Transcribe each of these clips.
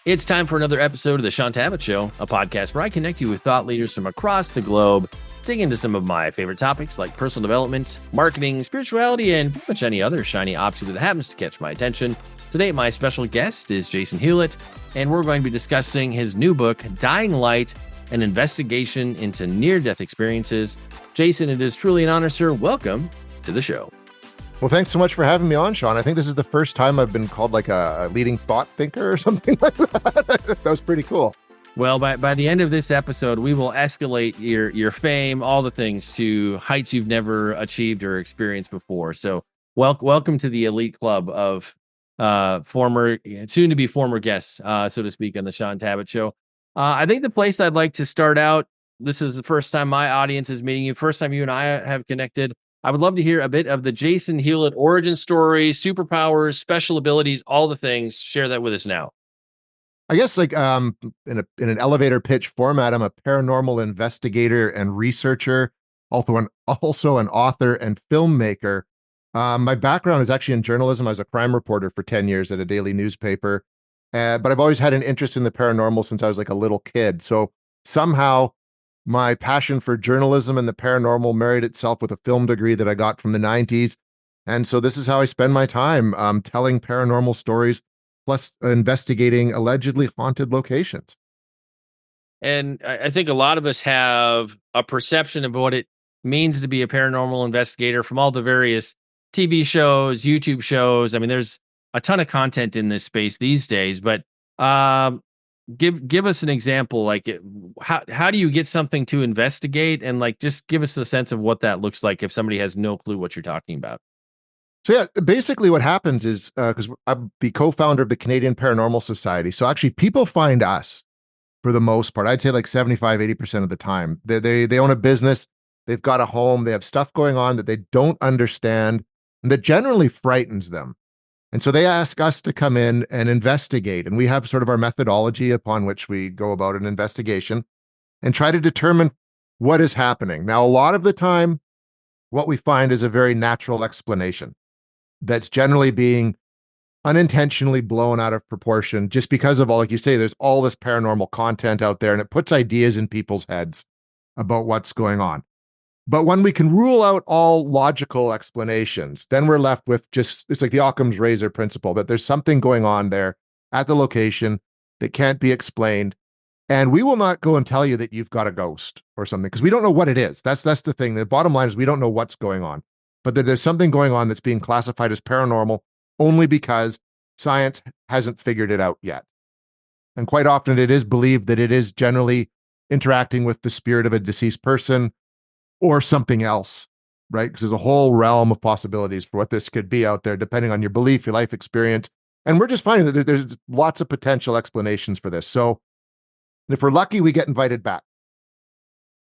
It's time for another episode of the Shaun Tabatt Show, a podcast where I connect you with thought leaders from across the globe, dig into some of my favorite topics like personal development, marketing, spirituality, and pretty much any other shiny object that happens to catch my attention. Today, my special guest is Jason Hewlett, and we're going to be discussing his new book, Dying Light, an investigation into near-death experiences. Jason, it is truly an honor, sir. Welcome to the show. Well, thanks so much for having me on, Shaun. I think this is the first time I've been called like a leading thought thinker or something like that. That was pretty cool. Well, by the end of this episode, we will escalate your fame, all the things, to heights you've never achieved or experienced before. So welcome to the elite club of soon-to-be former guests, so to speak, on the Shaun Tabatt Show. I think the place I'd like to start out, this is the first time my audience is meeting you, first time you and I have connected. I would love to hear a bit of the Jason Hewlett origin story, superpowers, special abilities, all the things. Share that with us now. I guess in an elevator pitch format, I'm a paranormal investigator and researcher, also an author and filmmaker. My background is actually in journalism. I was a crime reporter for 10 years at a daily newspaper, but I've always had an interest in the paranormal since I was like a little kid. So somehow my passion for journalism and the paranormal married itself with a film degree that I got from the 90s. And so this is how I spend my time, telling paranormal stories, plus investigating allegedly haunted locations. And I think a lot of us have a perception of what it means to be a paranormal investigator from all the various TV shows, YouTube shows. I mean, there's a ton of content in this space these days, but give us an example. Like, how do you get something to investigate, and like just give us a sense of what that looks like if somebody has no clue what you're talking about. So yeah, basically what happens is because I'm the co-founder of the Canadian Paranormal Society. So actually people find us for the most part. I'd say like 75-80% of the time. They own a business, they've got a home, they have stuff going on that they don't understand and that generally frightens them. And so they ask us to come in and investigate. And we have sort of our methodology upon which we go about an investigation and try to determine what is happening. Now, a lot of the time, what we find is a very natural explanation that's generally being unintentionally blown out of proportion just because of all, like you say, there's all this paranormal content out there and it puts ideas in people's heads about what's going on. But when we can rule out all logical explanations, then we're left with just, it's like the Occam's razor principle, that there's something going on there at the location that can't be explained. And we will not go and tell you that you've got a ghost or something, because we don't know what it is. That's the thing. The bottom line is we don't know what's going on, but that there's something going on that's being classified as paranormal only because science hasn't figured it out yet. And quite often it is believed that it is generally interacting with the spirit of a deceased person or something else, right? Because there's a whole realm of possibilities for what this could be out there, depending on your belief, your life experience. And we're just finding that there's lots of potential explanations for this. So if we're lucky, we get invited back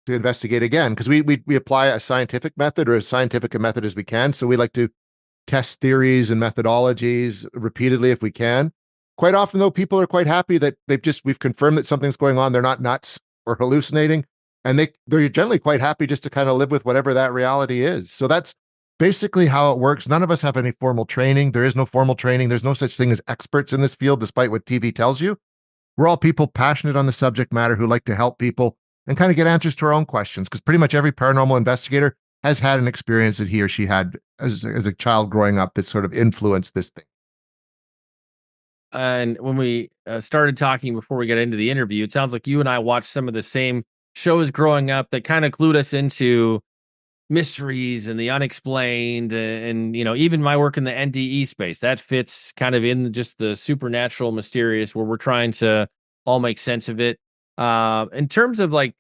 to investigate again, because we apply a scientific method, or as scientific a method as we can. So we like to test theories and methodologies repeatedly if we can. Quite often, though, people are quite happy that we've confirmed that something's going on. They're not nuts or hallucinating. And they're generally quite happy just to kind of live with whatever that reality is. So that's basically how it works. None of us have any formal training. There is no formal training. There's no such thing as experts in this field, despite what TV tells you. We're all people passionate on the subject matter who like to help people and kind of get answers to our own questions, because pretty much every paranormal investigator has had an experience that he or she had as a child growing up that sort of influenced this thing. And when we started talking before we got into the interview, it sounds like you and I watched some of the same shows growing up that kind of clued us into mysteries and the unexplained, and even my work in the NDE space that fits kind of in just the supernatural, mysterious, where we're trying to all make sense of it. In terms of like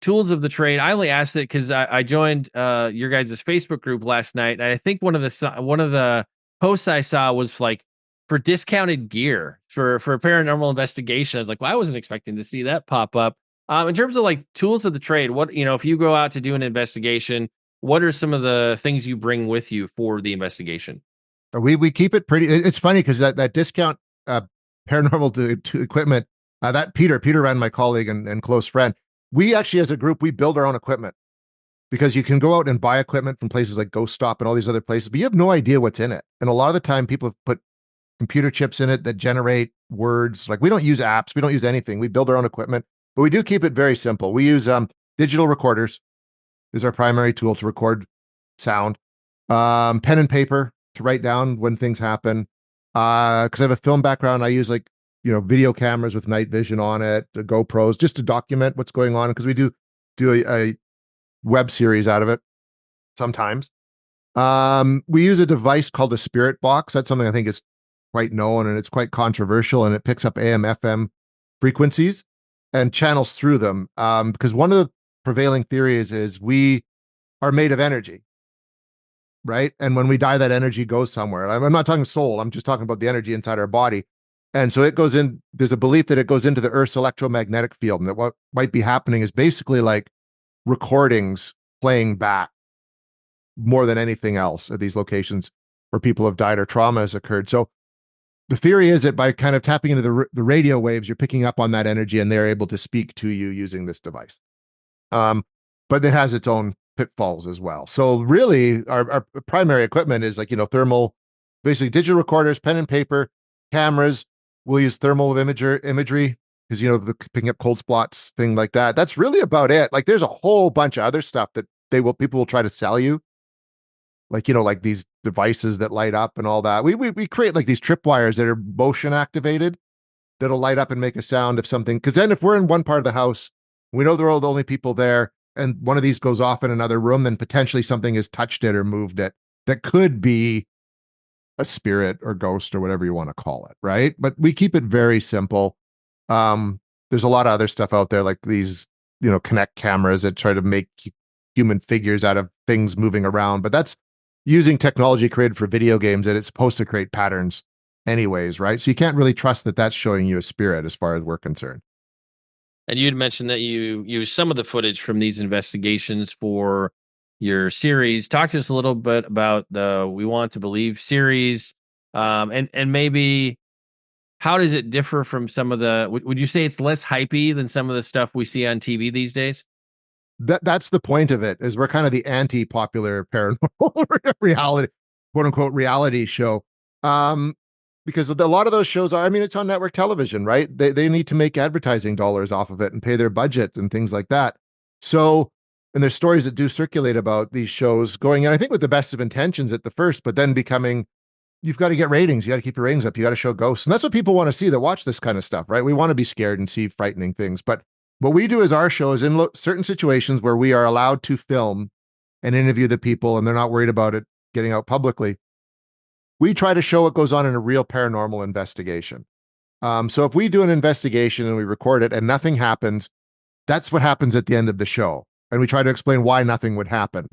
tools of the trade, I only asked it because I joined your guys' Facebook group last night, and I think one of the posts I saw was like for discounted gear for paranormal investigation. I was like, well, I wasn't expecting to see that pop up. In terms of like tools of the trade, what, if you go out to do an investigation, what are some of the things you bring with you for the investigation? We keep it pretty. It's funny because that discount paranormal to equipment, that Peter Renn, my colleague and close friend, we actually as a group, we build our own equipment, because you can go out and buy equipment from places like Ghost Stop and all these other places, but you have no idea what's in it. And a lot of the time people have put computer chips in it that generate words. Like we don't use apps, we don't use anything. We build our own equipment, but we do keep it very simple. We use digital recorders is our primary tool to record sound. Pen and paper to write down when things happen. Because I have a film background, I use like video cameras with night vision on it, the GoPros, just to document what's going on. Because we do a web series out of it sometimes. We use a device called a spirit box. That's something I think is quite known and it's quite controversial, and it picks up AM, FM frequencies and channels through them. Because one of the prevailing theories is we are made of energy, right? And when we die, that energy goes somewhere. I'm not talking soul. I'm just talking about the energy inside our body. And so it goes in, there's a belief that it goes into the Earth's electromagnetic field, and that what might be happening is basically like recordings playing back more than anything else at these locations where people have died or trauma has occurred. So the theory is that by kind of tapping into the radio waves, you're picking up on that energy and they're able to speak to you using this device. But it has its own pitfalls as well. So really our primary equipment is like, thermal, basically digital recorders, pen and paper, cameras. We'll use thermal imagery because, the picking up cold spots, thing like that. That's really about it. Like there's a whole bunch of other stuff that people will try to sell you. Like, like these devices that light up and all that. We create like these tripwires that are motion activated that'll light up and make a sound if something, because then if we're in one part of the house, we know they're all the only people there, and one of these goes off in another room, then potentially something has touched it or moved it that could be a spirit or ghost or whatever you want to call it, right? But we keep it very simple. There's a lot of other stuff out there like these, Kinect cameras that try to make human figures out of things moving around, but that's using technology created for video games that it's supposed to create patterns anyways, right? So you can't really trust that that's showing you a spirit as far as we're concerned. And you had mentioned that you use some of the footage from these investigations for your series. Talk to us a little bit about the We Want to Believe series, and maybe how does it differ from some of the, would you say it's less hypey than some of the stuff we see on TV these days? That's the point of it, is we're kind of the anti-popular paranormal reality, quote unquote, reality show. Because a lot of those shows are, it's on network television, right? They need to make advertising dollars off of it and pay their budget and things like that. So, and there's stories that do circulate about these shows going, and I think with the best of intentions at the first, but then becoming, you've got to get ratings. You got to keep your ratings up. You got to show ghosts. And that's what people want to see that watch this kind of stuff, right? We want to be scared and see frightening things. But what we do is our show is in certain situations where we are allowed to film and interview the people and they're not worried about it getting out publicly. We try to show what goes on in a real paranormal investigation. So if we do an investigation and we record it and nothing happens, that's what happens at the end of the show. And we try to explain why nothing would happen.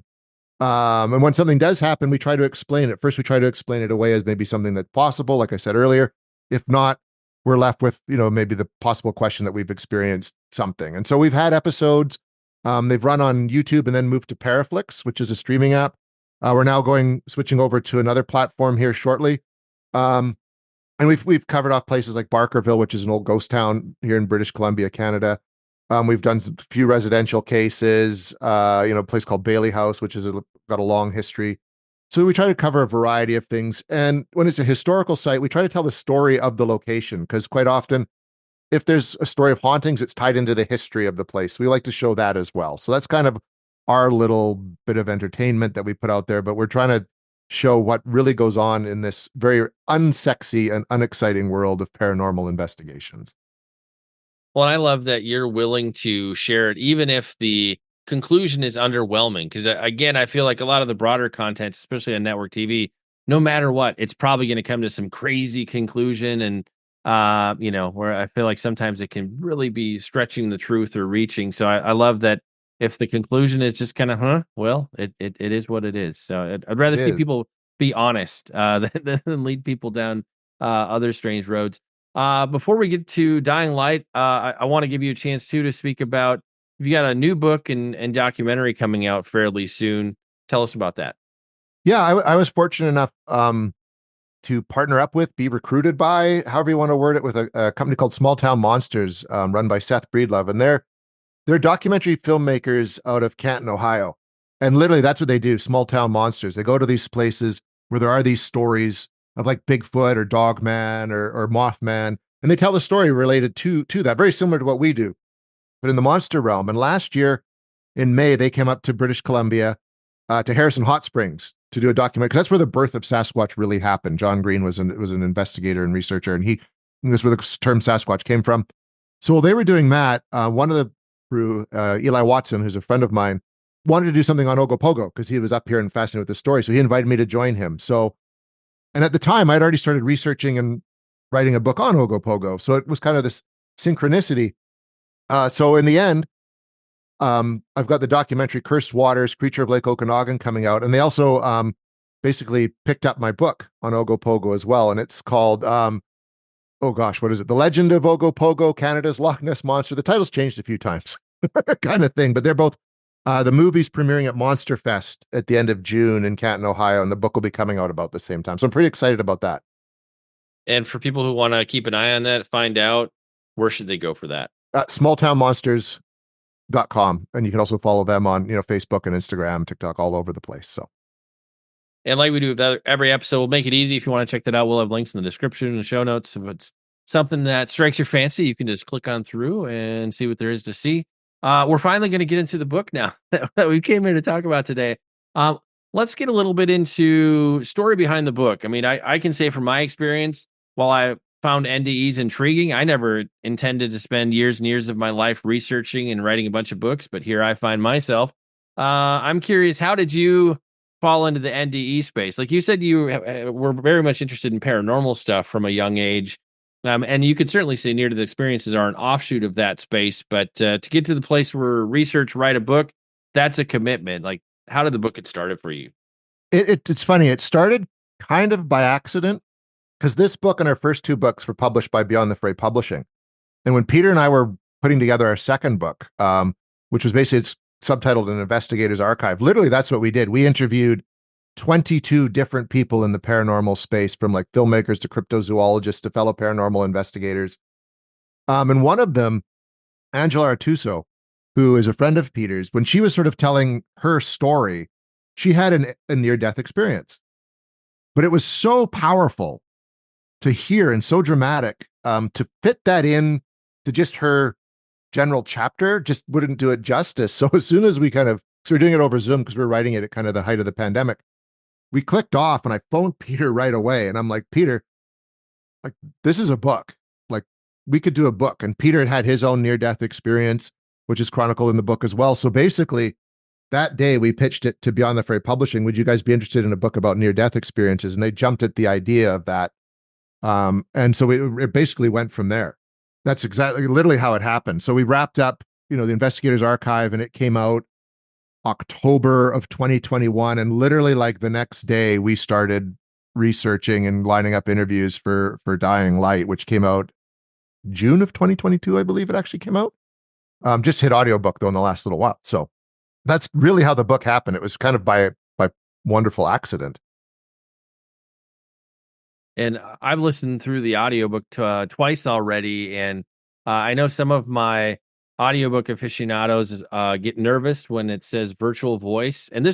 And when something does happen, we try to explain it. First, we try to explain it away as maybe something that's possible, like I said earlier. If not, we're left with, maybe the possible question that we've experienced something. And so we've had episodes, they've run on YouTube and then moved to Paraflix, which is a streaming app. We're now switching over to another platform here shortly. And we've covered off places like Barkerville, which is an old ghost town here in British Columbia, Canada. We've done a few residential cases, a place called Bailey House, which has got a long history. So we try to cover a variety of things. And when it's a historical site, we try to tell the story of the location, because quite often, if there's a story of hauntings, it's tied into the history of the place. We like to show that as well. So that's kind of our little bit of entertainment that we put out there, but we're trying to show what really goes on in this very unsexy and unexciting world of paranormal investigations. Well, I love that you're willing to share it, even if the conclusion is underwhelming. Because again, I feel like a lot of the broader content, especially on network TV, no matter what, it's probably going to come to some crazy conclusion. And, where I feel like sometimes it can really be stretching the truth or reaching. So I love that if the conclusion is just kind of, well, it is what it is. So I'd rather see people be honest than lead people down other strange roads. Before we get to Dying Light, I want to give you a chance too to speak about, you got a new book and documentary coming out fairly soon. Tell us about that. Yeah, I was fortunate enough to partner up with, be recruited by, however you want to word it, with a company called Small Town Monsters, run by Seth Breedlove. And they're documentary filmmakers out of Canton, Ohio. And literally that's what they do, Small Town Monsters. They go to these places where there are these stories of like Bigfoot or Dogman or Mothman, and they tell the story related to that, very similar to what we do, but in the monster realm. And last year in May, they came up to British Columbia, to Harrison Hot Springs to do a documentary, because that's where the birth of Sasquatch really happened. John Green was an investigator and researcher, and that's where the term Sasquatch came from. So while they were doing that, one of the crew, Eli Watson, who's a friend of mine, wanted to do something on Ogopogo because he was up here and fascinated with the story. So he invited me to join him. So, and at the time, I'd already started researching and writing a book on Ogopogo. So it was kind of this synchronicity. So in the end, I've got the documentary Cursed Waters, Creature of Lake Okanagan coming out. And they also basically picked up my book on Ogopogo as well. And it's called, oh gosh, what is it? The Legend of Ogopogo, Canada's Loch Ness Monster. The title's changed a few times, kind of thing. But they're both, the movie's premiering at Monster Fest at the end of June in Canton, Ohio. And the book will be coming out about the same time. So I'm pretty excited about that. And for people who want to keep an eye on that, find out, where should they go for that? Smalltownmonsters.com, and you can also follow them on Facebook and Instagram, TikTok, all over the place. So, and like we do with every episode, we'll make it easy. If you want to check that out, we'll have links in the description and the show notes. If it's something that strikes your fancy, you can just click on through and see what there is to see. We're finally going to get into the book now that we came here to talk about today. Let's get a little bit into story behind the book. I mean, I can say from my experience, while I found NDEs intriguing, I never intended to spend years and years of my life researching and writing a bunch of books, but here I find myself. I'm curious, how did you fall into the NDE space? Like you said, you were very much interested in paranormal stuff from a young age. And you could certainly say near-death experiences are an offshoot of that space, but to get to the place where research, write a book, that's a commitment. Like, how did the book get started for you? It's funny. It started kind of by accident, because this book and our first two books were published by Beyond the Fray Publishing. And when Peter and I were putting together our second book, which was basically, it's subtitled An Investigator's Archive, literally that's what we did. We interviewed 22 different people in the paranormal space, from like filmmakers to cryptozoologists to fellow paranormal investigators. And one of them, Angela Artuso, who is a friend of Peter's, when she was sort of telling her story, she had a near-death experience. But it was so powerful to hear and so dramatic, to fit that in to just her general chapter just wouldn't do it justice. So as soon as so we're doing it over Zoom because we're writing it at kind of the height of the pandemic, we clicked off and I phoned Peter right away. And I'm like, Peter, like, this is a book. Like, we could do a book. And Peter had his own near-death experience, which is chronicled in the book as well. So basically, that day we pitched it to Beyond the Fray Publishing. Would you guys be interested in a book about near-death experiences? And they jumped at the idea of that. And so it basically went from there. That's exactly literally how it happened. So we wrapped up, the Investigator's Archive, and it came out October of 2021. And literally like the next day we started researching and lining up interviews for Dying Light, which came out June of 2022, I believe it actually came out. Just hit audiobook though in the last little while. So that's really how the book happened. It was kind of by wonderful accident. And I've listened through the audiobook twice already. And I know some of my audiobook aficionados get nervous when it says virtual voice. And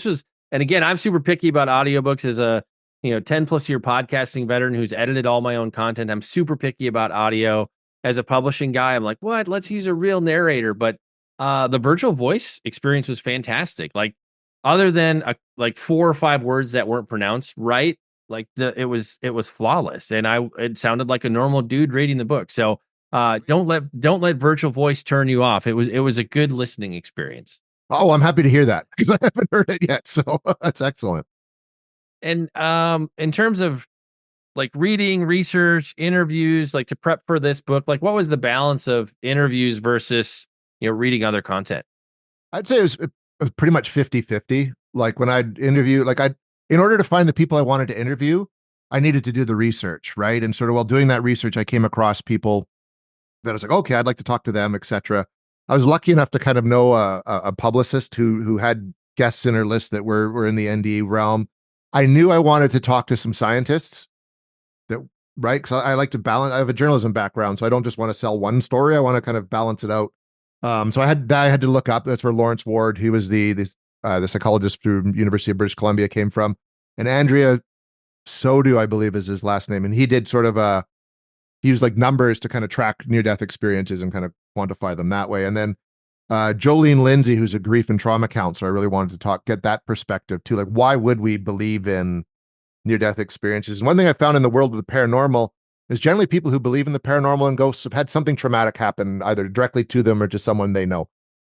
again, I'm super picky about audiobooks as a 10 plus year podcasting veteran who's edited all my own content. I'm super picky about audio. As a publishing guy, I'm like, what? Let's use a real narrator. But the virtual voice experience was fantastic. Like, other than like 4 or 5 words that weren't pronounced right, like it was flawless, and it sounded like a normal dude reading the book. So don't let virtual voice turn you off. It was a good listening experience. Oh, I'm happy to hear that because I haven't heard it yet. So that's excellent. And in terms of like reading, research, interviews, like to prep for this book, like what was the balance of interviews versus reading other content? I'd say it was pretty much 50-50. Like when I'd interview, in order to find the people I wanted to interview, I needed to do the research, right? And sort of while doing that research, I came across people that I was like, okay, I'd like to talk to them, etc. I was lucky enough to kind of know a publicist who had guests in her list that were in the NDE realm. I knew I wanted to talk to some scientists, right? Because I like to balance. I have a journalism background, so I don't just want to sell one story. I want to kind of balance it out. So I had to look up. That's where Lawrence Ward, he was the psychologist through University of British Columbia, came from, and Andrea Sodu, I believe, is his last name, and he did sort of he used like numbers to kind of track near death experiences and kind of quantify them that way. And then Jolene Lindsay, who's a grief and trauma counselor, I really wanted to get that perspective too. Like, why would we believe in near death experiences? And one thing I found in the world of the paranormal is generally people who believe in the paranormal and ghosts have had something traumatic happen either directly to them or to someone they know.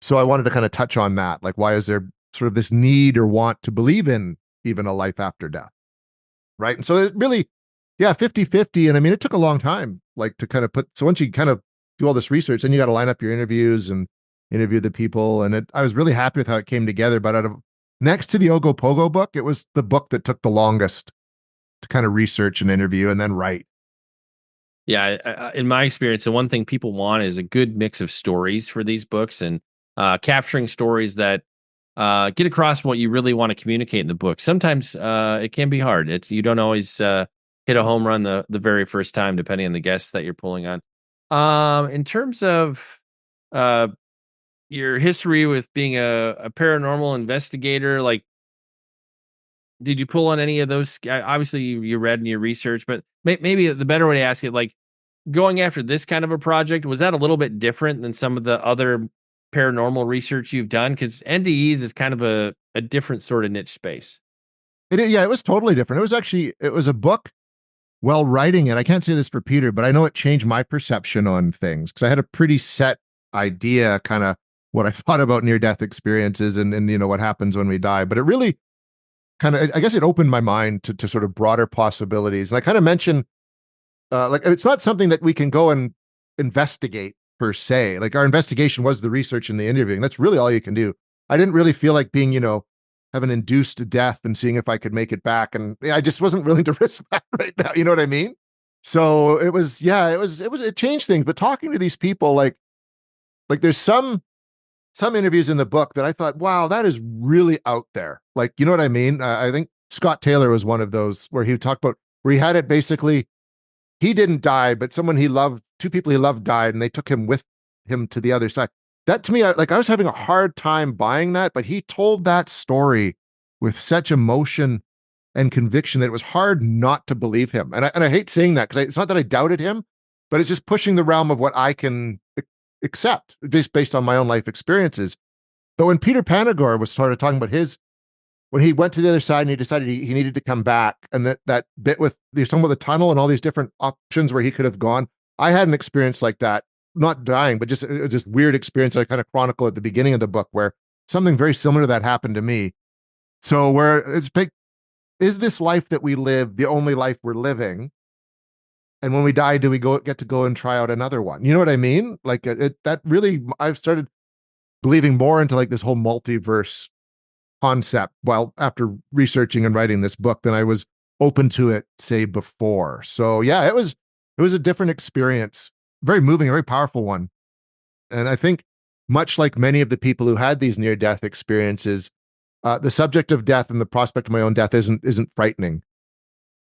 So I wanted to kind of touch on that. Like, why is there sort of this need or want to believe in even a life after death? Right. And so it really, yeah, 50-50. And I mean, it took a long time, like to kind of so once you kind of do all this research, then you got to line up your interviews and interview the people. And I was really happy with how it came together. But out of next to the Ogopogo book, it was the book that took the longest to kind of research and interview and then write. Yeah, in my experience, the one thing people want is a good mix of stories for these books, and capturing stories that get across what you really want to communicate in the book. Sometimes it can be hard. You don't always hit a home run the very first time, depending on the guests that you're pulling on. In terms of your history with being a paranormal investigator, like, did you pull on any of those? Obviously, you read in your research, but maybe the better way to ask it, like, going after this kind of a project, was that a little bit different than some of the other paranormal research you've done? Because NDEs is kind of a different sort of niche space. Yeah, it was totally different. It was a book. While writing it, I can't say this for Peter, but I know it changed my perception on things because I had a pretty set idea, kind of what I thought about near-death experiences and you know what happens when we die. But it really kind of, I guess, it opened my mind to sort of broader possibilities. And I kind of mentioned, like, it's not something that we can go and investigate per se. Like, our investigation was the research and the interviewing. That's really all you can do. I didn't really feel like being, having induced death and seeing if I could make it back. And I just wasn't willing to risk that right now. You know what I mean? So it changed things. But talking to these people, like there's some interviews in the book that I thought, wow, that is really out there. Like, you know what I mean? I think Scott Taylor was one of those where he talked about where he had it basically, he didn't die, but someone he loved, two people he loved died, and they took him with him to the other side. That to me, I was having a hard time buying that, but he told that story with such emotion and conviction that it was hard not to believe him. And I hate saying that because it's not that I doubted him, but it's just pushing the realm of what I can accept just based on my own life experiences. But when Peter Panagore was sort of talking about when he went to the other side and he decided he needed to come back, and that bit with there's talking about the tunnel and all these different options where he could have gone. I had an experience like that, not dying, but just weird experience that I kind of chronicle at the beginning of the book where something very similar to that happened to me. So where it's big, is this life that we live the only life we're living? And when we die, do we get to go and try out another one? You know what I mean? Like that really, I've started believing more into like this whole multiverse concept. Well, after researching and writing this book, than I was open to it, say, before. So yeah, it was a different experience, very moving, a very powerful one. And I think much like many of the people who had these near-death experiences, the subject of death and the prospect of my own death isn't frightening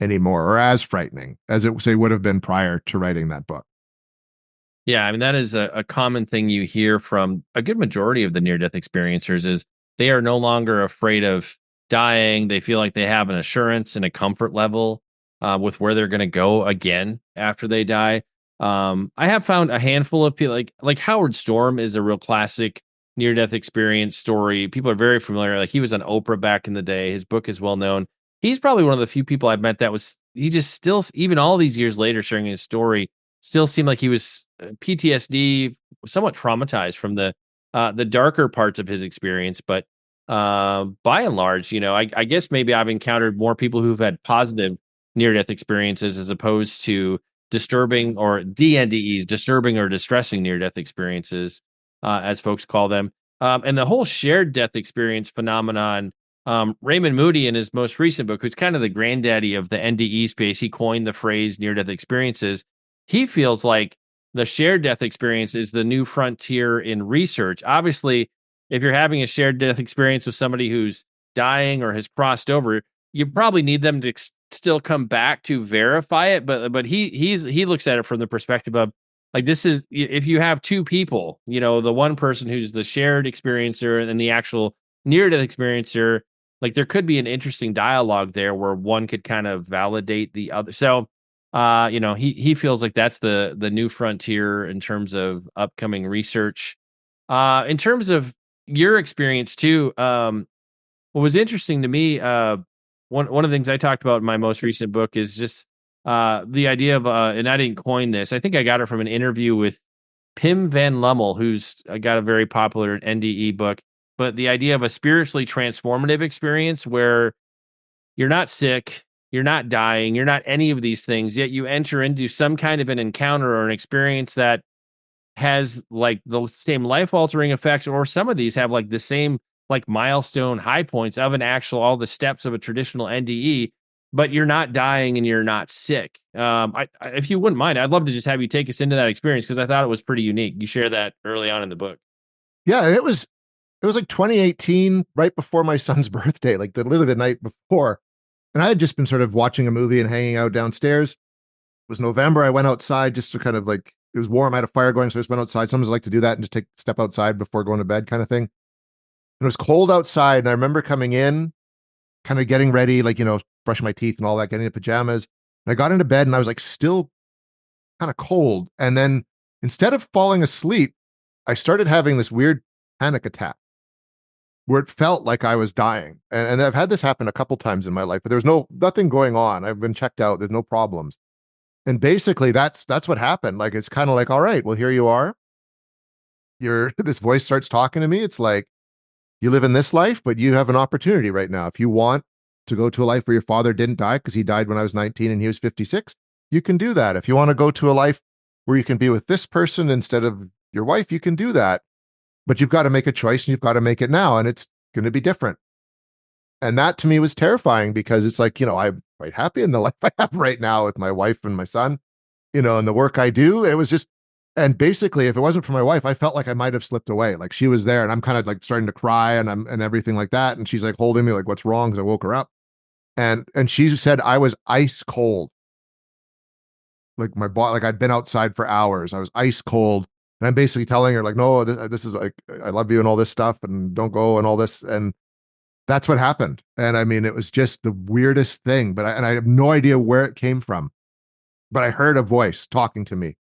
anymore, or as frightening as it would have been prior to writing that book. Yeah, I mean, that is a common thing you hear from a good majority of the near-death experiencers is they are no longer afraid of dying. They feel like they have an assurance and a comfort level with where they're going to go again after they die. I have found a handful of people like Howard Storm is a real classic near-death experience story. People are very familiar. Like, he was on Oprah back in the day. His book is well known. He's probably one of the few people I've met he just still, even all these years later, sharing his story, still seemed like he was PTSD, somewhat traumatized from the darker parts of his experience. But by and large, I guess maybe I've encountered more people who've had positive near-death experiences as opposed to disturbing or DNDEs, disturbing or distressing near-death experiences, as folks call them. And the whole shared death experience phenomenon, Raymond Moody, in his most recent book, who's kind of the granddaddy of the NDE space, he coined the phrase near-death experiences. He feels like the shared death experience is the new frontier in research. Obviously, if you're having a shared death experience with somebody who's dying or has crossed over, you probably need them to still come back to verify it. But he looks at it from the perspective of, like, this is, if you have two people, the one person who's the shared experiencer and the actual near-death experiencer, like there could be an interesting dialogue there where one could kind of validate the other. So, he feels like that's the new frontier in terms of upcoming research. In terms of your experience too, what was interesting to me, one of the things I talked about in my most recent book is just the idea of, and I didn't coin this. I think I got it from an interview with Pim Van Lummel, who's got a very popular NDE book. But the idea of a spiritually transformative experience where you're not sick, you're not dying, you're not any of these things, yet you enter into some kind of an encounter or an experience that has like the same life altering effects, or some of these have like the same like milestone high points of an actual all the steps of a traditional NDE, but you're not dying and you're not sick. If you wouldn't mind, I'd love to just have you take us into that experience because I thought it was pretty unique. You share that early on in the book. Yeah, it was like 2018, right before my son's birthday, like literally the night before. And I had just been sort of watching a movie and hanging out downstairs. It was November. I went outside just to kind of like, it was warm. I had a fire going, so I just went outside. Sometimes I like to do that and just step outside before going to bed kind of thing. And it was cold outside. And I remember coming in, kind of getting ready, like, brushing my teeth and all that, getting into pajamas. And I got into bed and I was like still kind of cold. And then instead of falling asleep, I started having this weird panic attack where it felt like I was dying. And I've had this happen a couple times in my life, but there's nothing going on. I've been checked out. There's no problems. And basically that's what happened. Like, it's kind of like, all right, well, here you are. This voice starts talking to me. It's like, you live in this life, but you have an opportunity right now. If you want to go to a life where your father didn't die because he died when I was 19 and he was 56, you can do that. If you want to go to a life where you can be with this person instead of your wife, you can do that. But you've got to make a choice and you've got to make it now. And it's going to be different. And that to me was terrifying because it's like, I'm quite happy in the life I have right now with my wife and my son, and the work I do. It was just, and basically, if it wasn't for my wife, I felt like I might have slipped away. Like, she was there and I'm kind of like starting to cry and everything like that. And she's like holding me like, what's wrong? Because I woke her up. And she said I was ice cold. Like my body, like I'd been outside for hours. I was ice cold. And I'm basically telling her like, no, this is like, I love you and all this stuff and don't go and all this. And that's what happened. And I mean, it was just the weirdest thing, but I have no idea where it came from, but I heard a voice talking to me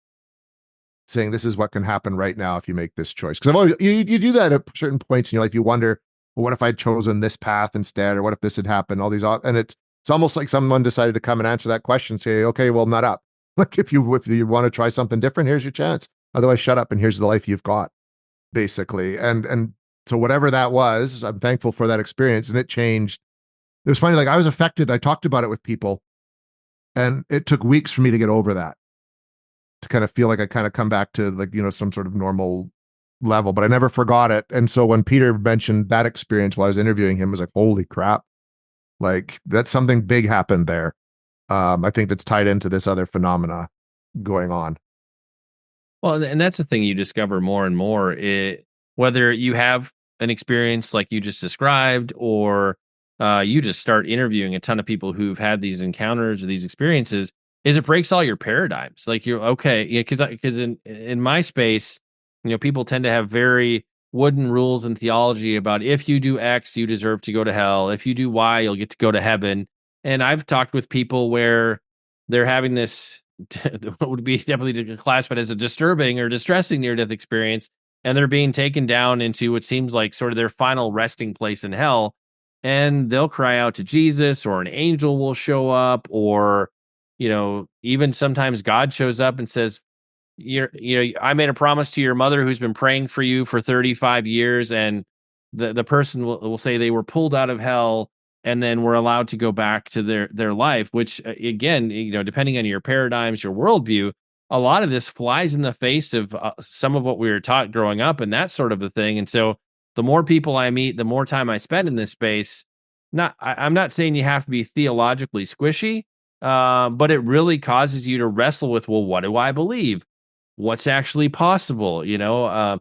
saying, this is what can happen right now if you make this choice. Because I've always, you do that at certain points in your life. You wonder, well, what if I'd chosen this path instead? Or what if this had happened? All these, and it's almost like someone decided to come and answer that question, say, okay, well, nut up. Like, if you want to try something different, here's your chance. Otherwise, shut up and here's the life you've got, basically. And so whatever that was, I'm thankful for that experience. And it changed. It was funny. Like, I was affected. I talked about it with people and it took weeks for me to get over that, to kind of feel like I kind of come back to like, some sort of normal level, but I never forgot it. And so when Peter mentioned that experience while I was interviewing him, I was like, holy crap, like that's something big happened there. I think that's tied into this other phenomena going on. Well, and that's the thing you discover more and more. Whether you have an experience like you just described, or you just start interviewing a ton of people who've had these encounters or these experiences, is it breaks all your paradigms. Like, you're okay, yeah, because in my space, people tend to have very wooden rules in theology about if you do X, you deserve to go to hell. If you do Y, you'll get to go to heaven. And I've talked with people where they're having this, what would be definitely classified as a disturbing or distressing near-death experience, and they're being taken down into what seems like sort of their final resting place in hell. And they'll cry out to Jesus, or an angel will show up, or, even sometimes God shows up and says, I made a promise to your mother who's been praying for you for 35 years. And the person will say they were pulled out of hell and then were allowed to go back to their life, which again, depending on your paradigms, your worldview, a lot of this flies in the face of some of what we were taught growing up and that sort of a thing. And so the more people I meet, the more time I spend in this space. I'm not saying you have to be theologically squishy, but it really causes you to wrestle with, well, what do I believe? What's actually possible?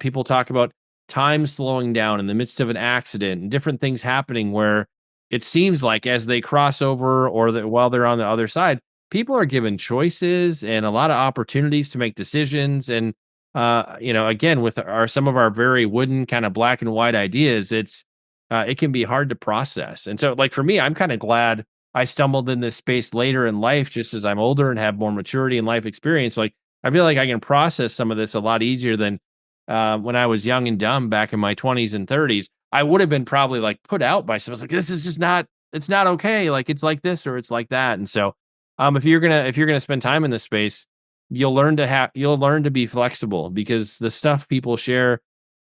People talk about time slowing down in the midst of an accident and different things happening where it seems like as they cross over or while they're on the other side, people are given choices and a lot of opportunities to make decisions. And, again, with some of our very wooden kind of black and white ideas, it's it can be hard to process. And so, like for me, I'm kind of glad I stumbled in this space later in life, just as I'm older and have more maturity and life experience. Like I feel like I can process some of this a lot easier than when I was young and dumb back in my 20s and 30s. I would have been probably like put out by someone. Like, this is just not, it's not okay. Like it's like this or it's like that. And so, if you're gonna spend time in this space, you'll learn to be flexible, because the stuff people share,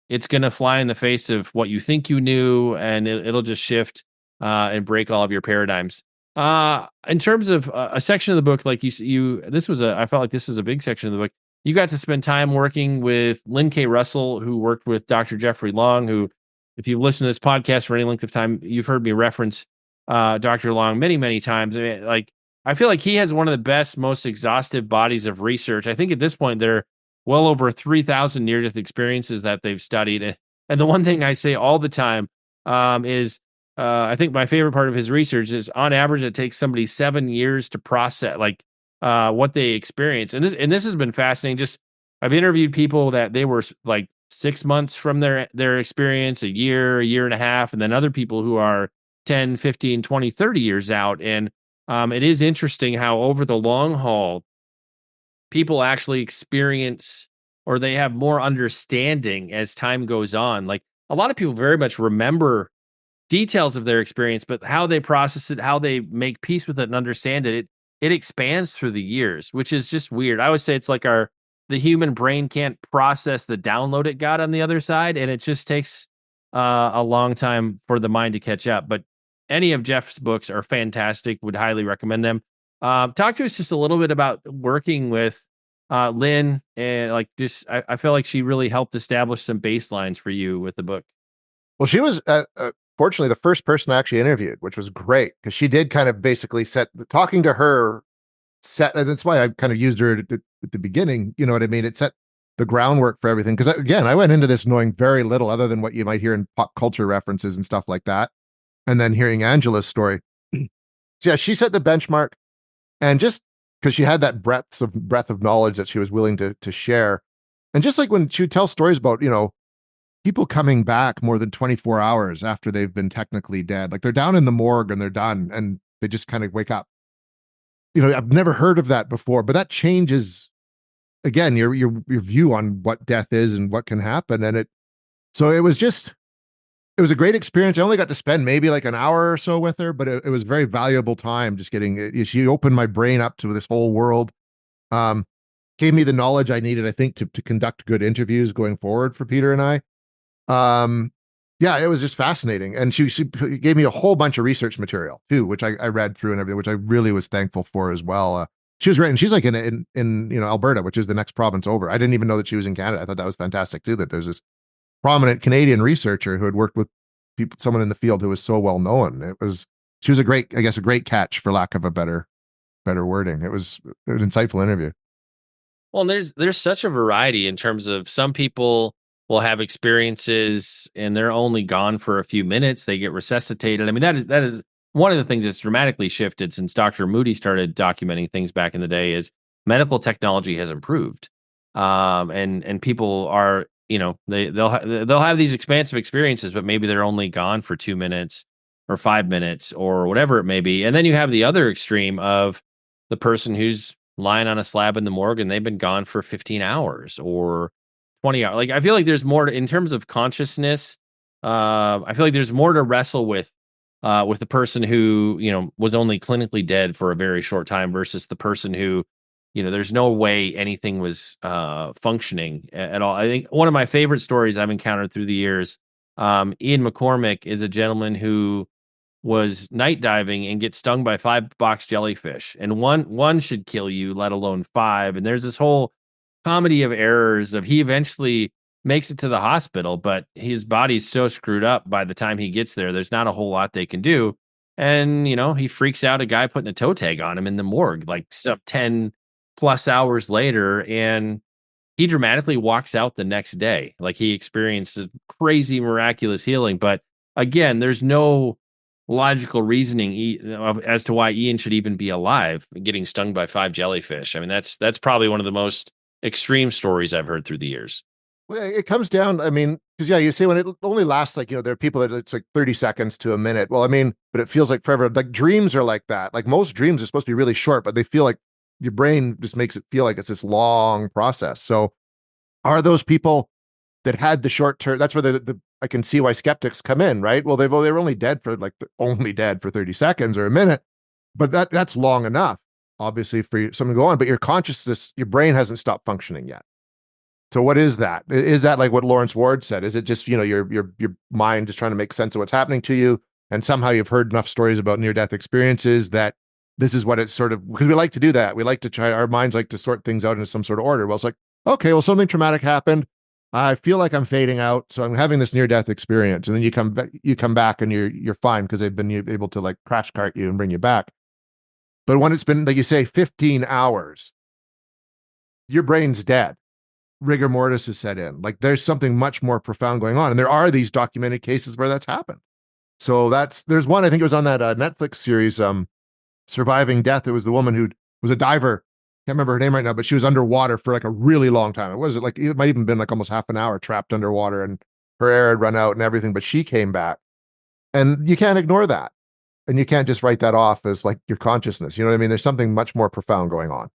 it's going to fly in the face of what you think you knew, and it'll just shift and break all of your paradigms. In terms of a section of the book, like I felt like this was a big section of the book. You got to spend time working with Lynn K. Russell, who worked with Dr. Jeffrey Long, who, if you've listened to this podcast for any length of time, you've heard me reference Dr. Long many, many times. I mean, like, I feel like he has one of the best, most exhaustive bodies of research. I think at this point, there are well over 3,000 near-death experiences that they've studied. And the one thing I say all the time is I think my favorite part of his research is, on average, it takes somebody 7 years to process what they experience. And this has been fascinating. Just, I've interviewed people that they were like 6 months from their experience, a year and a half, and then other people who are 10, 15, 20, 30 years out. And it is interesting how over the long haul, people actually experience, or they have more understanding as time goes on. Like a lot of people very much remember details of their experience, but how they process it, how they make peace with it and understand it expands through the years, which is just weird. I always say it's like the human brain can't process the download it got on the other side, and it just takes a long time for the mind to catch up. But any of Jeff's books are fantastic. Would highly recommend them. Talk to us just a little bit about working with Lynn, and like just I feel like she really helped establish some baselines for you with the book. Well, she was fortunately the first person I actually interviewed, which was great, because she did kind of basically talking to her set. And that's why I kind of used her at the beginning. You know what I mean? It set the groundwork for everything. Because again, I went into this knowing very little other than what you might hear in pop culture references and stuff like that. And then hearing Angela's story. So yeah, she set the benchmark, and just because she had that breadth of knowledge that she was willing to share. And just like when she would tell stories about, people coming back more than 24 hours after they've been technically dead, like they're down in the morgue and they're done and they just kind of wake up. I've never heard of that before, but that changes again your view on what death is and what can happen. And it was a great experience. I only got to spend maybe like an hour or so with her, but it was very valuable time. Just she opened my brain up to this whole world. Gave me the knowledge I needed, I think, to conduct good interviews going forward for Peter and I. Yeah, it was just fascinating. And she gave me a whole bunch of research material too, which I read through and everything, which I really was thankful for as well. She's like in Alberta, which is the next province over. I didn't even know that she was in Canada. I thought that was fantastic too, that there's this prominent Canadian researcher who had worked with someone in the field who was so well known. She was a great catch, for lack of a better wording. It was an insightful interview. Well, and there's such a variety in terms of, some people will have experiences and they're only gone for a few minutes. They get resuscitated. I mean, that is one of the things that's dramatically shifted since Dr. Moody started documenting things back in the day, is medical technology has improved. And people are, they'll have these expansive experiences, but maybe they're only gone for 2 minutes or 5 minutes or whatever it may be. And then you have the other extreme of the person who's lying on a slab in the morgue and they've been gone for 15 hours or 20 hours. Like, I feel like there's more in terms of consciousness. I feel like there's more to wrestle with the person who, was only clinically dead for a very short time versus the person who, there's no way anything was functioning at all. I think one of my favorite stories I've encountered through the years, Ian McCormick is a gentleman who was night diving and gets stung by 5 box jellyfish, and one should kill you, let alone 5. And there's this whole comedy of errors of, he eventually makes it to the hospital, but his body's so screwed up by the time he gets there, there's not a whole lot they can do. And, he freaks out a guy putting a toe tag on him in the morgue, like some 10 plus hours later. And he dramatically walks out the next day. Like, he experienced a crazy, miraculous healing. But again, there's no logical reasoning as to why Ian should even be alive, getting stung by 5 jellyfish. I mean, that's probably one of the most extreme stories I've heard through the years. Well, it comes down, I mean, because yeah, you say when it only lasts like, there are people that it's like 30 seconds to a minute. Well, I mean, but it feels like forever. Like dreams are like that. Like most dreams are supposed to be really short, but they feel like your brain just makes it feel like it's this long process. So are those people that had the short term? That's where I can see why skeptics come in, right? Well, they were only dead for like only dead for 30 seconds or a minute, but that's long enough, obviously, for someone to go on. But your consciousness, your brain hasn't stopped functioning yet. So what is that? Is that like what Lawrence Ward said? Is it just, your mind just trying to make sense of what's happening to you? And somehow you've heard enough stories about near-death experiences that this is what it's sort of, because we like to do that. We like to try, our minds like to sort things out into some sort of order. Well, it's like, okay, well, something traumatic happened. I feel like I'm fading out, so I'm having this near-death experience. And then you come back and you're fine because they've been able to like crash cart you and bring you back. But when it's been, like you say, 15 hours, your brain's dead. Rigor mortis is set in. Like there's something much more profound going on. And there are these documented cases where that's happened. So there's one, I think it was on that Netflix series, Surviving Death. It was the woman who was a diver. Can't remember her name right now, but she was underwater for like a really long time. It was like, it might even been like almost half an hour trapped underwater and her air had run out and everything, but she came back. And you can't ignore that. And you can't just write that off as like your consciousness. You know what I mean? There's something much more profound going on.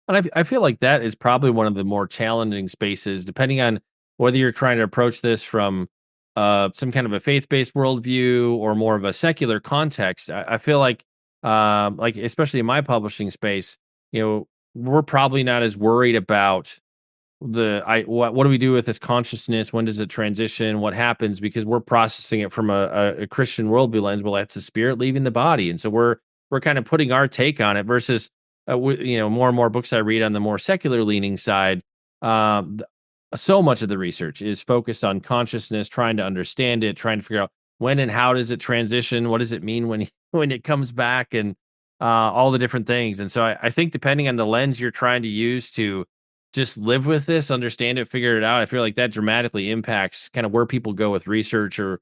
And I feel like that is probably one of the more challenging spaces, depending on whether you're trying to approach this from some kind of a faith-based worldview or more of a secular context. I feel like especially in my publishing space, we're probably not as worried about what do we do with this consciousness? When does it transition? What happens? Because we're processing it from a Christian worldview lens. Well, that's the spirit leaving the body, and so we're kind of putting our take on it versus more and more books I read on the more secular leaning side. So much of the research is focused on consciousness, trying to understand it, trying to figure out when and how does it transition? What does it mean when when it comes back, and all the different things. And so I think depending on the lens you're trying to use to just live with this, understand it, figure it out, I feel like that dramatically impacts kind of where people go with research or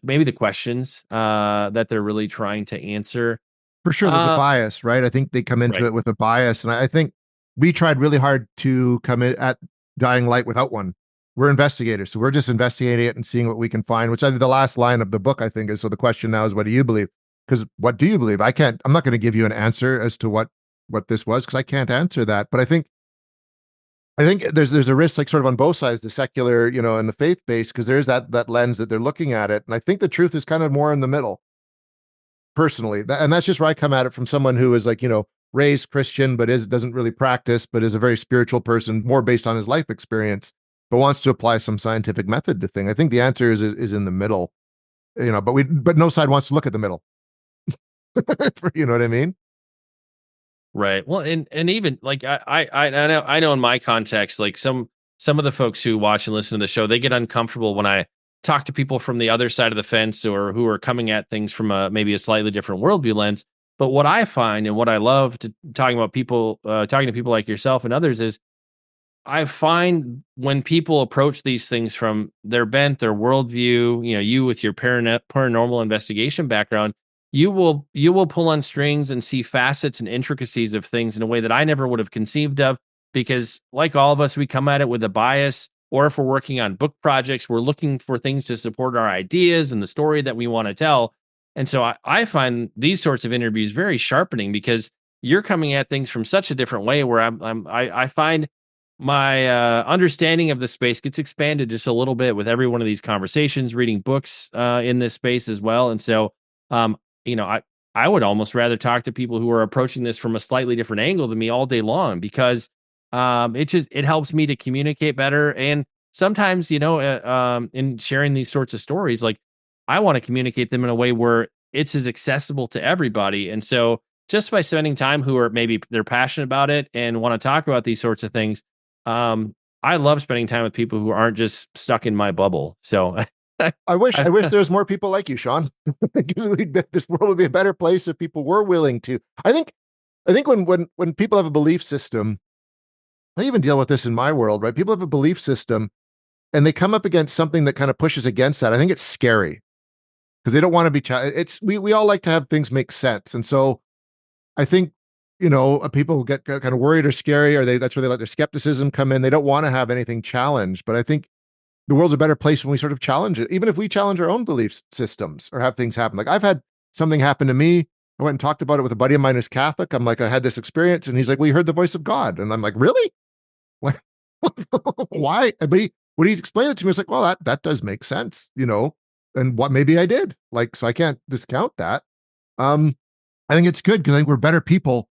maybe the questions that they're really trying to answer. For sure, there's a bias, right? I think they come into Right. it with a bias. And I think we tried really hard to come in at Dying Light without one. We're investigators. So we're just investigating it and seeing what we can find, which I think the last line of the book, I think, is so the question now is, what do you believe? Because what do you believe? I'm not going to give you an answer as to what this was, because I can't answer that. But I think there's a risk, like sort of on both sides, the secular, and the faith based, because there's that lens that they're looking at it. And I think the truth is kind of more in the middle, personally. And that's just where I come at it from someone who is like, raised Christian, but doesn't really practice, but is a very spiritual person, more based on his life experience, but wants to apply some scientific method to thing. I think the answer is in the middle, but no side wants to look at the middle. You know what I mean? Right. Well, and even like I know in my context, like some of the folks who watch and listen to the show, they get uncomfortable when I talk to people from the other side of the fence or who are coming at things from maybe a slightly different worldview lens. But what I find and what I love to talking to people like yourself and others is I find when people approach these things from their bent, their worldview, you with your paranormal investigation background, you will pull on strings and see facets and intricacies of things in a way that I never would have conceived of. Because, like all of us, we come at it with a bias, or if we're working on book projects, we're looking for things to support our ideas and the story that we want to tell. And so I find these sorts of interviews very sharpening because you're coming at things from such a different way. Where I find my understanding of the space gets expanded just a little bit with every one of these conversations, reading books in this space as well. And so, um, I would almost rather talk to people who are approaching this from a slightly different angle than me all day long, because it helps me to communicate better. And sometimes, in sharing these sorts of stories, like I want to communicate them in a way where it's as accessible to everybody. And so, just by spending time who are maybe they're passionate about it and want to talk about these sorts of things, I love spending time with people who aren't just stuck in my bubble. So I wish there was more people like you, Shaun. This world would be a better place if people were willing to. I think when people have a belief system, I even deal with this in my world, right? People have a belief system and they come up against something that kind of pushes against that. I think it's scary because they don't want to be. We all like to have things make sense, and so I think people get kind of worried or scary, or that's where they let their skepticism come in. They don't want to have anything challenged. But I think the world's a better place when we sort of challenge it, even if we challenge our own belief systems or have things happen. Like I've had something happen to me. I went and talked about it with a buddy of mine who's Catholic. I'm like, I had this experience, and he's like, "Well, you heard the voice of God," and I'm like, "Really? What? Why?" But when he explained it to me, I was like, "Well, that does make sense, and what maybe I did. Like, so I can't discount that." Um, I think it's good because I think we're better people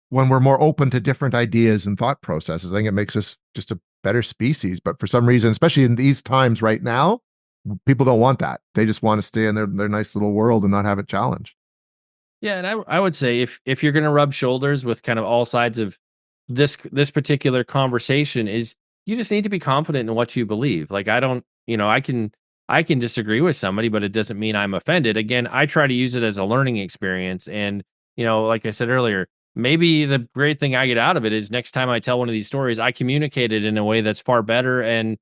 when we're more open to different ideas and thought processes. I think it makes us just a better species. But for some reason, especially in these times right now, people don't want that. They just want to stay in their nice little world and not have it challenged. Yeah, and I would say if you're going to rub shoulders with kind of all sides of this particular conversation, is you just need to be confident in what you believe. Like I don't, I can disagree with somebody, but it doesn't mean I'm offended. Again, I try to use it as a learning experience, and like I said earlier, maybe the great thing I get out of it is next time I tell one of these stories, I communicate it in a way that's far better, and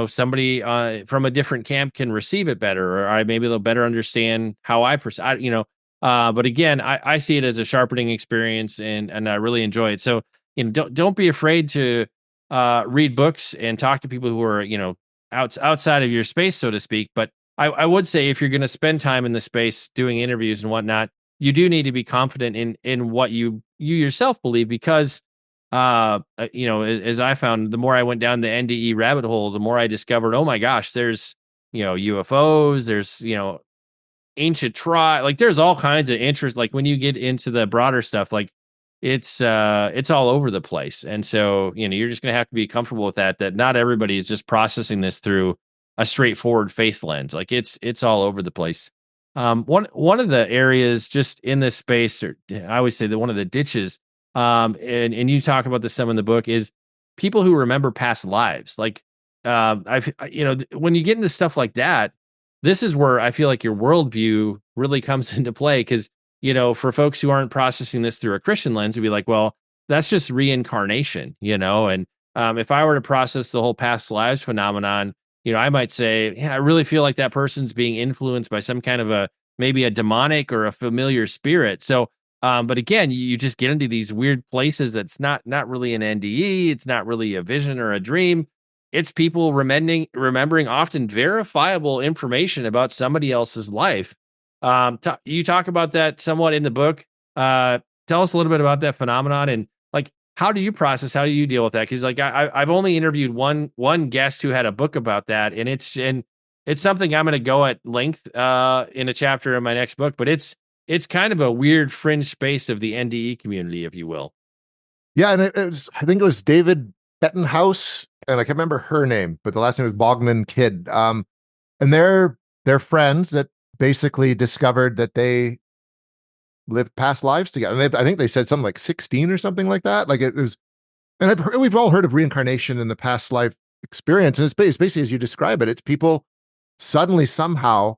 somebody from a different camp can receive it better, or maybe they'll better understand how I perceive. But again, I see it as a sharpening experience, and I really enjoy it. So don't be afraid to read books and talk to people who are outside of your space, so to speak. But I would say if you're going to spend time in the space doing interviews and whatnot, you do need to be confident in what you yourself believe, because as I found, the more I went down the NDE rabbit hole, the more I discovered, oh my gosh, there's UFOs, there's ancient like there's all kinds of interest. Like when you get into the broader stuff, like it's all over the place. And so you're just gonna have to be comfortable with that not everybody is just processing this through a straightforward faith lens. Like it's all over the place. One of the areas just in this space, or I always say that one of the ditches, and you talk about this some in the book, is people who remember past lives. Like when you get into stuff like that, this is where I feel like your worldview really comes into play. Because, for folks who aren't processing this through a Christian lens, would be like, well, that's just reincarnation, and if I were to process the whole past lives phenomenon, I might say, yeah, I really feel like that person's being influenced by some kind of maybe a demonic or a familiar spirit. So, but again, you just get into these weird places that's not really an NDE. It's not really a vision or a dream. It's people remembering often verifiable information about somebody else's life. You talk about that somewhat in the book. Tell us a little bit about that phenomenon, and like, how do you process? How do you deal with that? Because like I've only interviewed one guest who had a book about that, and it's something I'm going to go at length in a chapter in my next book. But it's kind of a weird fringe space of the NDE community, if you will. Yeah, and I think it was David Bettenhouse, and I can't remember her name, but the last name was Bogman Kidd. And they're friends that basically discovered that they lived past lives together. And I think they said something like 16 or something like that. Like it was, and we've all heard of reincarnation in the past life experience. And it's basically as you describe it, it's people suddenly somehow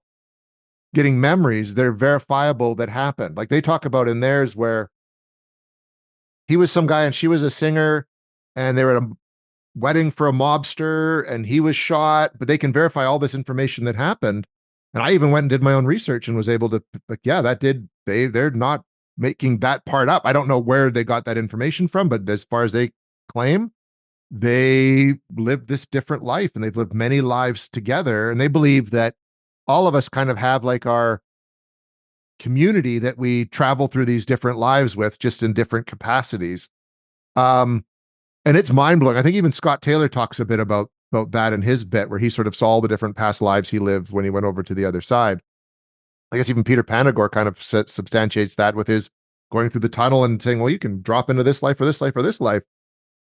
getting memories that are verifiable that happened. Like they talk about in theirs where he was some guy and she was a singer, and they were at a wedding for a mobster and he was shot, but they can verify all this information that happened. And I even went and did my own research and was able to, like, yeah, they're not making that part up. I don't know where they got that information from, but as far as they claim, they lived this different life and they've lived many lives together. And they believe that all of us kind of have like our community that we travel through these different lives with, just in different capacities. And it's mind blowing. I think even Scott Taylor talks a bit about that in his bit, where he sort of saw all the different past lives he lived when he went over to the other side. I guess even Peter Panagore kind of substantiates that with his going through the tunnel and saying, well, you can drop into this life or this life or this life.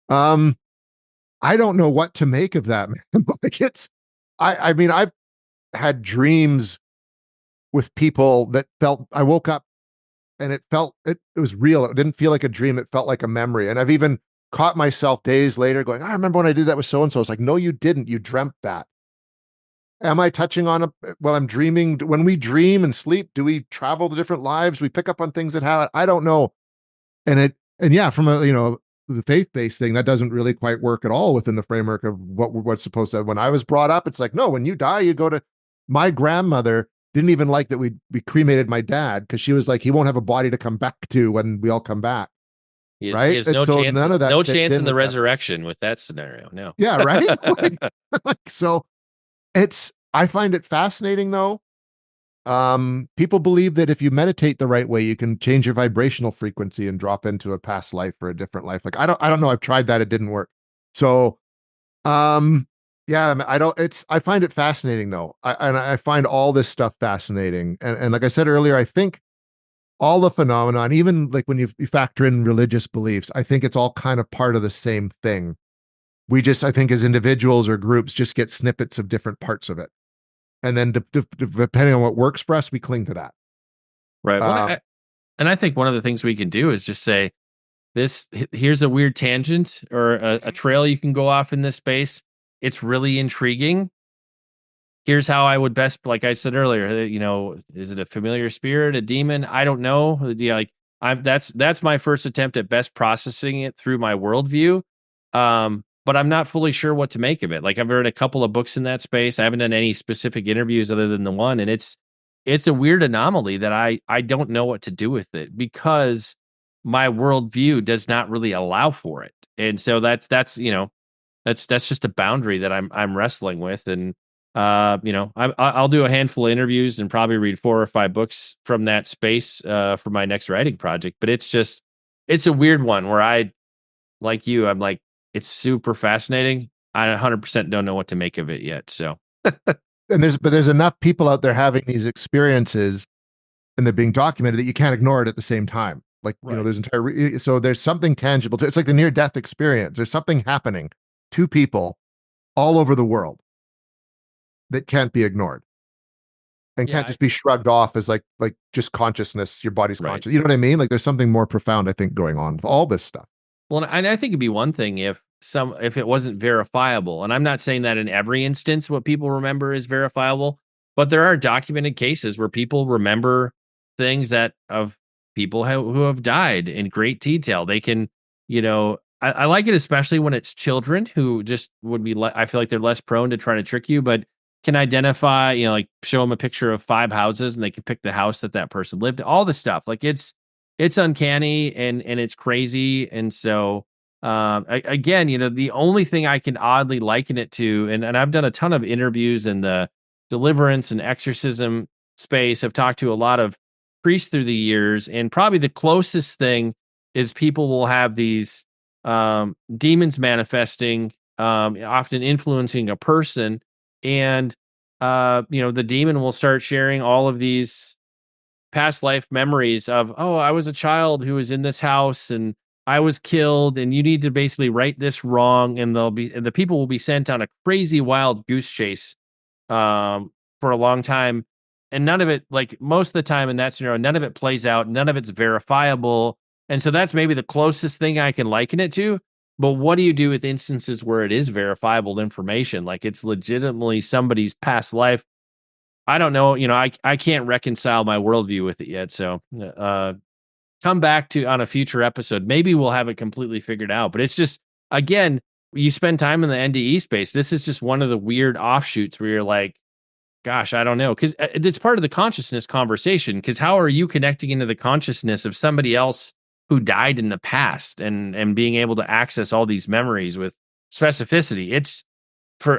I don't know what to make of that, man. Like I mean, I've had dreams with people that I woke up and it was real. It didn't feel like a dream. It felt like a memory. And I've even caught myself days later going, I remember when I did that with so-and-so. It's like, no, you didn't. You dreamt that. Am I touching on while I'm dreaming? When we dream and sleep, do we travel to different lives? We pick up on things that happen. I don't know. And yeah, from the faith-based thing, that doesn't really quite work at all within the framework of what's supposed to. When I was brought up, it's like, no, when you die, you go to. My grandmother didn't even like that we cremated my dad, because she was like, he won't have a body to come back to when we all come back. He right? has And no so chance. none of that No fits chance in in the with that. resurrection with that scenario. No. Yeah, right. So I find it fascinating though. People believe that if you meditate the right way, you can change your vibrational frequency and drop into a past life or a different life. Like I don't know. I've tried that. It didn't work. So, um, yeah, I don't, I find it fascinating though. I find all this stuff fascinating. And like I said earlier, I think all the phenomenon, even like when you factor in religious beliefs, I think it's all kind of part of the same thing. We just, I think as individuals or groups, just get snippets of different parts of it. And then depending on what works for us, we cling to that. Right. Um, And I think one of the things we can do is just say, here's a weird tangent or a trail you can go off in this space. It's really intriguing. Here's how I would best, like I said earlier, is it a familiar spirit, a demon? I don't know. Yeah, like that's my first attempt at best processing it through my worldview. But I'm not fully sure what to make of it. Like I've read a couple of books in that space. I haven't done any specific interviews other than the one, and it's a weird anomaly that I don't know what to do with it because my worldview does not really allow for it. And so that's just a boundary that I'm wrestling with. And I'll do a handful of interviews and probably read 4 or 5 books from that space for my next writing project. But it's a weird one where like you, I'm like, it's super fascinating. I 100% don't know what to make of it yet. So and there's enough people out there having these experiences and they're being documented that you can't ignore it at the same time. Like, right. so there's something tangible to it's like the near death experience. There's something happening to people all over the world that can't be ignored and can't Yeah. just be shrugged off as like just consciousness, your body's Right. conscious. You know what I mean? Like there's something more profound, I think, going on with all this stuff. Well, and I think it'd be one thing if it wasn't verifiable, and I'm not saying that in every instance what people remember is verifiable, but there are documented cases where people remember things that of people who have died in great detail. They can, I like it especially when it's children who just would be. I feel like they're less prone to trying to trick you, but can identify, like show them a picture of 5 houses and they can pick the house that person lived. All the stuff like it's uncanny and it's crazy. And so, again, the only thing I can oddly liken it to, and I've done a ton of interviews in the deliverance and exorcism space. I've talked to a lot of priests through the years, and probably the closest thing is people will have these demons manifesting, often influencing a person, and the demon will start sharing all of these past life memories of, oh, I was a child who was in this house and I was killed and you need to basically right this wrong. And the people will be sent on a crazy wild goose chase for a long time. And none of it, like most of the time in that scenario, none of it plays out. None of it's verifiable. And so that's maybe the closest thing I can liken it to. But what do you do with instances where it is verifiable information? Like it's legitimately somebody's past life. I don't know. I can't reconcile my worldview with it yet. So come back to on a future episode. Maybe we'll have it completely figured out. But it's just, again, you spend time in the NDE space. This is just one of the weird offshoots where you're like, gosh, I don't know. Because it's part of the consciousness conversation. Because how are you connecting into the consciousness of somebody else who died in the past and being able to access all these memories with specificity? It's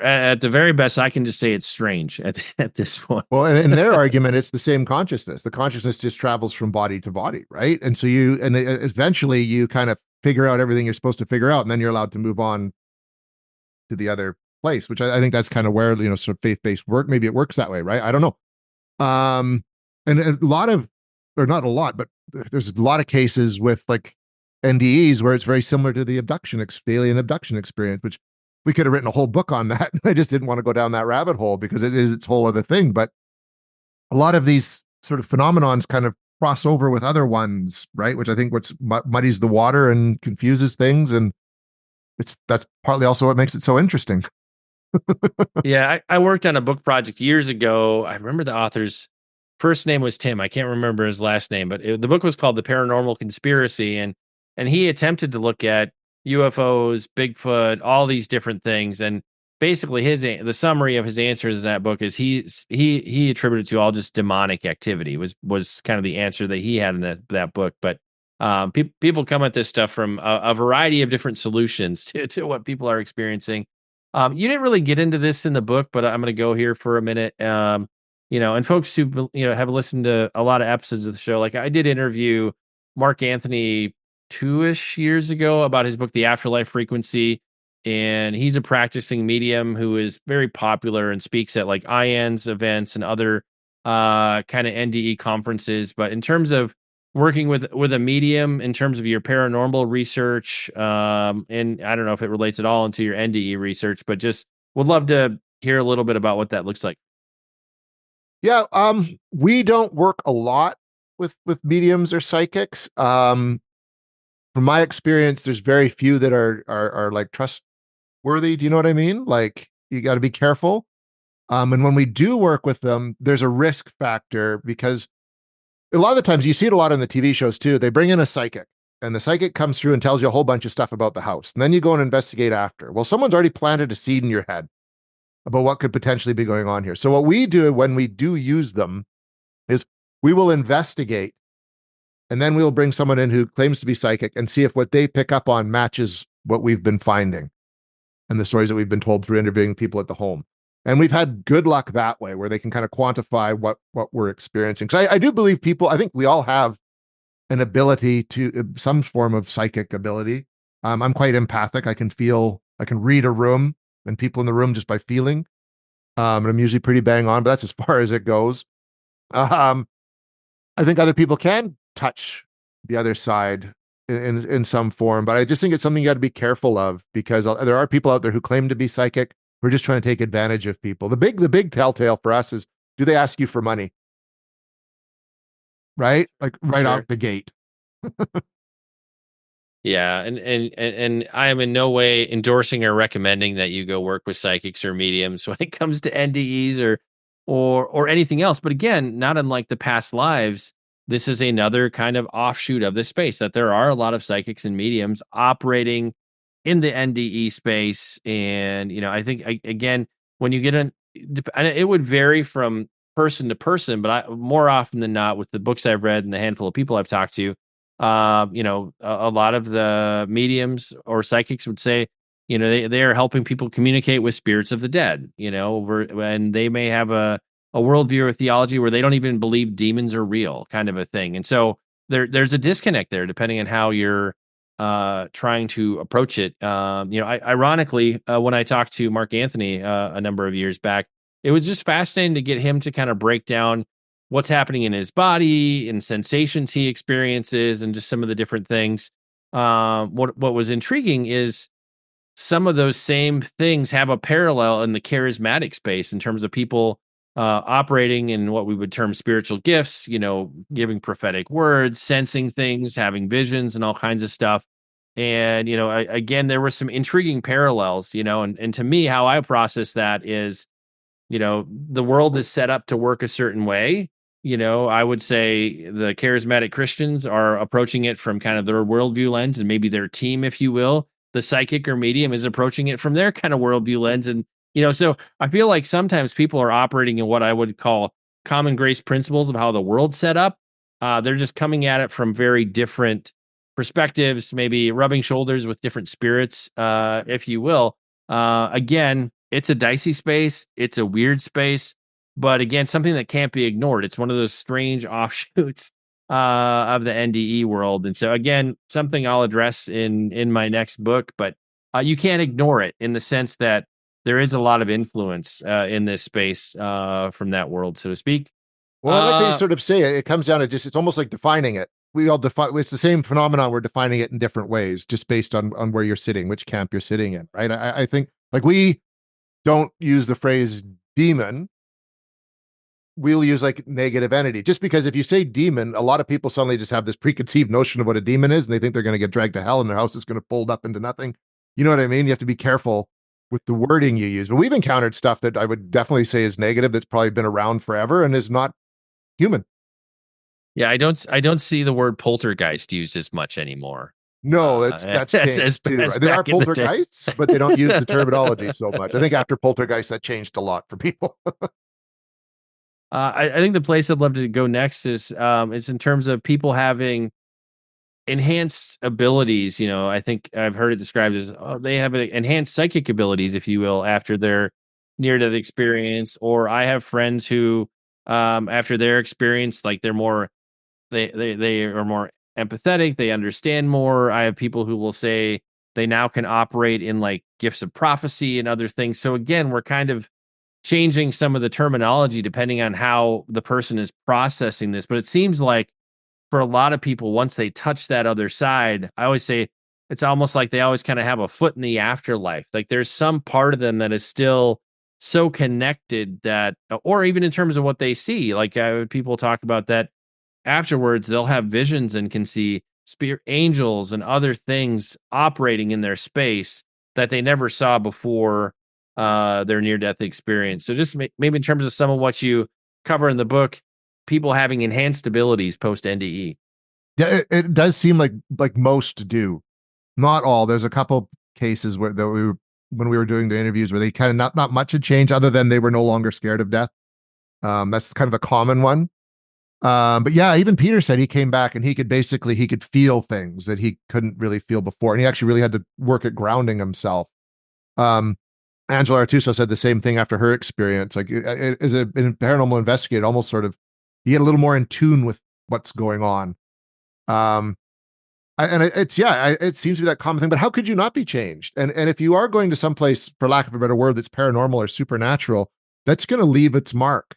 at the very best, I can just say it's strange at this point. Well, and in their argument, it's the same consciousness. The consciousness just travels from body to body, right? And so eventually you kind of figure out everything you're supposed to figure out, and then you're allowed to move on to the other place, which I think that's kind of where, sort of faith-based work, maybe it works that way, right? I don't know. And a lot of, or not a lot, but there's a lot of cases with like NDEs where it's very similar to the alien abduction experience, which we could have written a whole book on that. I just didn't want to go down that rabbit hole because it is its whole other thing. But a lot of these sort of phenomenons kind of cross over with other ones, right? Which I think muddies the water and confuses things. And that's partly also what makes it so interesting. Yeah, I worked on a book project years ago. I remember the author's first name was Tim. I can't remember his last name, but the book was called The Paranormal Conspiracy, and he attempted to look at UFOs, Bigfoot, all these different things, and basically the summary of his answers in that book is he attributed to all just demonic activity was kind of the answer that he had in that book. But People come at this stuff from a variety of different solutions to what people are experiencing. You didn't really get into this in the book, but I'm going to go here for a minute. And folks who have listened to a lot of episodes of the show, like I did interview Mark Anthony 2-ish years ago about his book, The Afterlife Frequency. And he's a practicing medium who is very popular and speaks at like IANS events and other kind of NDE conferences. But in terms of working with a medium, in terms of your paranormal research, and I don't know if it relates at all into your NDE research, but just would love to hear a little bit about what that looks like. Yeah, we don't work a lot with mediums or psychics. From my experience, there's very few that are like trustworthy. Do you know what I mean? Like you got to be careful. And when we do work with them, there's a risk factor because a lot of the times you see it a lot in the TV shows too. They bring in a psychic and the psychic comes through and tells you a whole bunch of stuff about the house. And then you go and investigate after. Well, someone's already planted a seed in your head about what could potentially be going on here. So what we do when we do use them is we will investigate and then we'll bring someone in who claims to be psychic and see if what they pick up on matches what we've been finding and the stories that we've been told through interviewing people at the home. And we've had good luck that way, where they can kind of quantify what we're experiencing. Because I do believe people, I think we all have an ability to some form of psychic ability. I'm quite empathic. I can read a room and people in the room just by feeling. And I'm usually pretty bang on, but that's as far as it goes. I think other people can touch the other side in some form, but I just think it's something you got to be careful of because there are people out there who claim to be psychic. We're just trying to take advantage of people. The big telltale for us is, do they ask you for money? Right? Like right Sure. out the gate. Yeah, and I am in no way endorsing or recommending that you go work with psychics or mediums when it comes to NDEs or anything else. But again, not unlike the past lives, this is another kind of offshoot of this space that there are a lot of psychics and mediums operating in the NDE space. And I think again, when you get in, and it would vary from person to person, but more often than not, with the books I've read and the handful of people I've talked to, a lot of the mediums or psychics would say, they are helping people communicate with spirits of the dead, and they may have a worldview or theology where they don't even believe demons are real, kind of a thing. And so there's a disconnect there, depending on how you're trying to approach it. Ironically, when I talked to Mark Anthony a number of years back, it was just fascinating to get him to kind of break down what's happening in his body and sensations he experiences and just some of the different things. What was intriguing is some of those same things have a parallel in the charismatic space in terms of people operating in what we would term spiritual gifts, giving prophetic words, sensing things, having visions, and all kinds of stuff. And, again, there were some intriguing parallels, and to me, how I process that is, the world is set up to work a certain way. I would say the charismatic Christians are approaching it from kind of their worldview lens and maybe their team, if you will. The psychic or medium is approaching it from their kind of worldview lens. And, so I feel like sometimes people are operating in what I would call common grace principles of how the world's set up. They're just coming at it from very different perspectives, maybe rubbing shoulders with different spirits, if you will. Again, it's a dicey space. It's a weird space. But again, something that can't be ignored. It's one of those strange offshoots of the NDE world. And so again, something I'll address in my next book, but you can't ignore it in the sense that there is a lot of influence in this space from that world, so to speak. Well, I like how you sort of say it. It comes down to it's almost like defining it. We all define, it's the same phenomenon. We're defining it in different ways, just based on where you're sitting, which camp you're sitting in, right? I think like we don't use the phrase demon. We'll use like negative entity, just because if you say demon, a lot of people suddenly just have this preconceived notion of what a demon is, and they think they're going to get dragged to hell and their house is going to fold up into nothing. You know what I mean? You have to be careful with the wording you use. But we've encountered stuff that I would definitely say is negative, that's probably been around forever and is not human. Yeah, I don't see the word poltergeist used as much anymore. No, that's changed too. Right? There are poltergeists, but they don't use the terminology so much. I think after poltergeist, that changed a lot for people. I think the place I'd love to go next is in terms of people having enhanced abilities. I think I've heard it described as, they have enhanced psychic abilities, if you will, after their near death experience. Or I have friends who, after their experience, like they're more they are more empathetic, they understand more. I have people who will say they now can operate in like gifts of prophecy and other things. So again, we're kind of changing some of the terminology depending on how the person is processing this. But it seems like for a lot of people, once they touch that other side, I always say it's almost like they always kind of have a foot in the afterlife. Like there's some part of them that is still so connected that, or even in terms of what they see, like people talk about that afterwards, they'll have visions and can see spirit angels and other things operating in their space that they never saw before their near death experience. So just maybe in terms of some of what you cover in the book, people having enhanced abilities post NDE. Yeah, it does seem like most do, not all. There's a couple cases where that we were when we were doing the interviews where they kind of not much had changed other than they were no longer scared of death. That's kind of a common one. But yeah, even Peter said he came back and he could feel things that he couldn't really feel before, and he actually really had to work at grounding himself. Angela Artuso said the same thing after her experience. Like as a paranormal investigator, almost sort of you get a little more in tune with what's going on. It seems to be that common thing. But how could you not be changed? And if you are going to someplace, for lack of a better word, that's paranormal or supernatural, that's going to leave its mark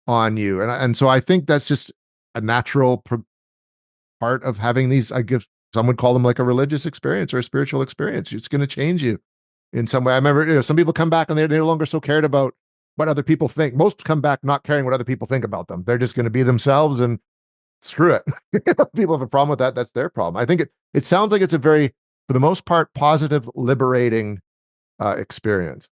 on you. And so I think that's just a natural part of having these. I guess some would call them like a religious experience or a spiritual experience. It's going to change you in some way. I remember, some people come back and they're no longer so cared about what other people think. Most come back not caring what other people think about them. They're just going to be themselves and screw it. People have a problem with that. That's their problem. I think it sounds like it's a very, for the most part, positive, liberating experience.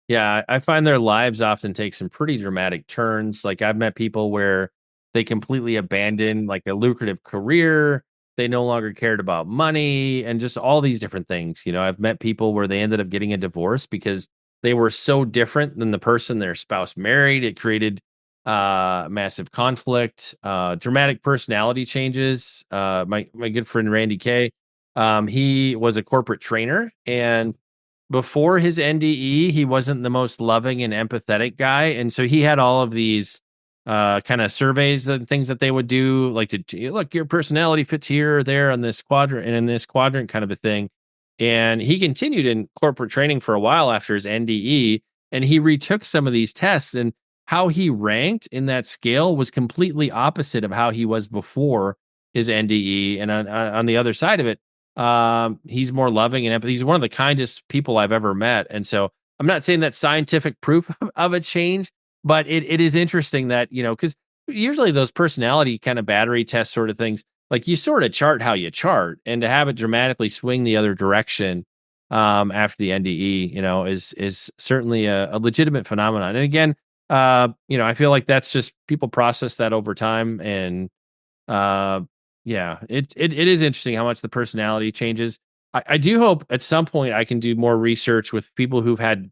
Yeah, I find their lives often take some pretty dramatic turns. Like I've met people where they completely abandoned like a lucrative career. They no longer cared about money and just all these different things. I've met people where they ended up getting a divorce because they were so different than the person their spouse married. It created massive conflict, dramatic personality changes. My good friend Randy Kay, he was a corporate trainer, and before his NDE, he wasn't the most loving and empathetic guy. And so he had all of these kind of surveys and things that they would do, like to look, your personality fits here or there on this quadrant and in this quadrant kind of a thing. And he continued in corporate training for a while after his NDE, and he retook some of these tests, and how he ranked in that scale was completely opposite of how he was before his NDE. And on the other side of it, he's more loving and empathy. He's one of the kindest people I've ever met. And so I'm not saying that's scientific proof of a change, but it is interesting that, because usually those personality kind of battery test sort of things, like you sort of chart how you chart, and to have it dramatically swing the other direction after the NDE, is certainly a legitimate phenomenon. And again, I feel like that's just people process that over time. And yeah, it is interesting how much the personality changes. I do hope at some point I can do more research with people who've had